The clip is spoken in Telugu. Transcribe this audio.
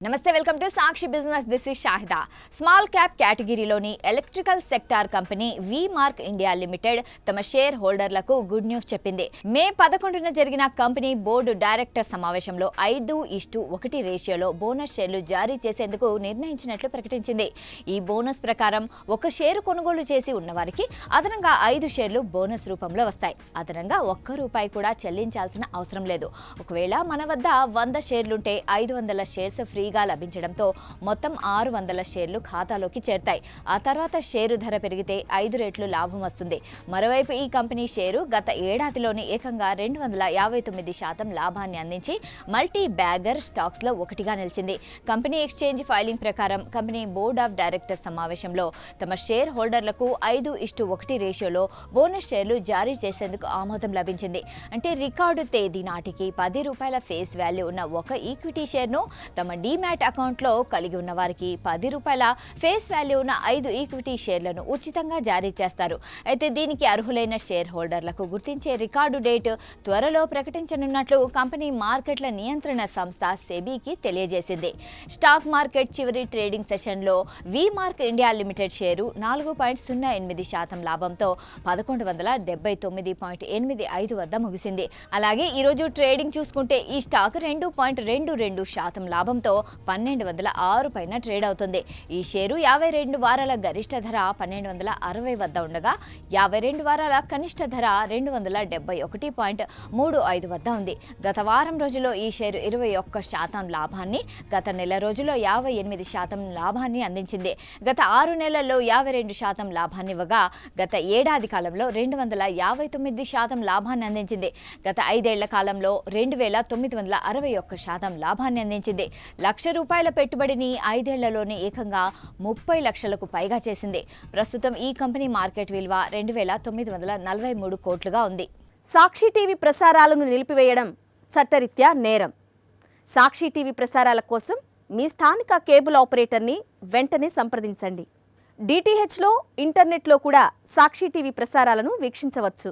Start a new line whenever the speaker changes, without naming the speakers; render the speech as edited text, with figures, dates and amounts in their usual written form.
నమస్తే welcome to Sakshi business. This is Shahida. Small cap కేటగిరీలోని electrical sector company V mark India limited తమ షేర్ హోల్డర్లకు గుడ్ న్యూస్ చెప్పింది. మే 11న జరిగిన కంపెనీ బోర్డు డైరెక్టర్ సమావేశంలో 5:1 రేషియోలో బోనస్ షేర్లు జారీ చేసేందుకు నిర్ణయించినట్లు ప్రకటించింది. ఈ బోనస్ ప్రకారం ఒక షేరు కొనుగోలు చేసి ఉన్నవారికి అదనంగా 5 షేర్లు బోనస్ రూపంలో వస్తాయి. అదనంగా ₹1 కూడా చెల్లించాల్సిన అవసరం లేదు. ఒకవేళ మన వద్ద 100 షేర్లుంటే 500 షేర్స్ ఫ్రీ లభించడంతో మొత్తం 600 షేర్లు ఖాతాలోకి చేరతాయి. ఆ తర్వాత షేరు ధర పెరిగితే 5 రెట్లు లాభం వస్తుంది. మరోవైపు ఈ కంపెనీ షేరు గత ఏడాదిలోని ఏకంగా 259% లాభాన్ని అందించి మల్టీ బ్యాగర్ స్టాక్స్ లో ఒకటిగా నిలిచింది. కంపెనీ ఎక్స్చేంజ్ ఫైలింగ్ ప్రకారం కంపెనీ బోర్డ్ ఆఫ్ డైరెక్టర్స్ సమావేశంలో తమ షేర్ హోల్డర్లకు 5:1 రేషియోలో బోనస్ షేర్లు జారీ చేసేందుకు ఆమోదం లభించింది. అంటే రికార్డు తేదీ నాటికి ₹10 ఫేస్ వాల్యూ ఉన్న ఒక ఈక్విటీ షేర్ను తమ డీమ్యాట్ అకౌంట్లో కలిగి ఉన్న వారికి ₹10 ఫేస్ వాల్యూ ఉన్న 5 ఈక్విటీ షేర్లను ఉచితంగా జారీ చేస్తారు. అయితే దీనికి అర్హులైన షేర్ హోల్డర్లకు గుర్తించే రికార్డు డేట్ త్వరలో ప్రకటించనున్నట్లు కంపెనీ మార్కెట్ల నియంత్రణ సంస్థ సెబీకి తెలియజేసింది. స్టాక్ మార్కెట్ చివరి ట్రేడింగ్ సెషన్లో వి మార్క్ ఇండియా లిమిటెడ్ షేరు 4.08% లాభంతో 1179.85 వద్ద ముగిసింది. అలాగే ఈరోజు ట్రేడింగ్ చూసుకుంటే ఈ స్టాక్ 2.22% లాభంతో 1206 పైన ట్రేడ్ అవుతుంది. ఈ షేరు 52 వారాల గరిష్ట ధర 1260 వద్ద ఉండగా 52 వారాల కనిష్ట ధర 271.35 వద్ద ఉంది. గత వారం రోజుల్లో ఈ షేరు 21% లాభాన్ని, గత నెల రోజుల్లో 58% లాభాన్ని అందించింది. గత 6 నెలల్లో 52% లాభాన్ని ఇవ్వగా గత ఏడాది కాలంలో 259% లాభాన్ని అందించింది. గత 5 ఏళ్ల కాలంలో 2961% లాభాన్ని అందించింది. ₹1,00,000 పెట్టుబడిని 5 ఏళ్లలోనే ఏకంగా 30 లక్షలకు పైగా చేసింది. ప్రస్తుతం ఈ కంపెనీ మార్కెట్ విలువ 2,943 కోట్లుగా ఉంది.
సాక్షి టీవీ ప్రసారాలను నిలిపివేయడం చట్టరీత్యా నేరం. సాక్షి టీవీ ప్రసారాల కోసం మీ స్థానిక కేబుల్ ఆపరేటర్ని వెంటనే సంప్రదించండి. డిటిహెచ్లో, ఇంటర్నెట్లో కూడా సాక్షి టీవీ ప్రసారాలను వీక్షించవచ్చు.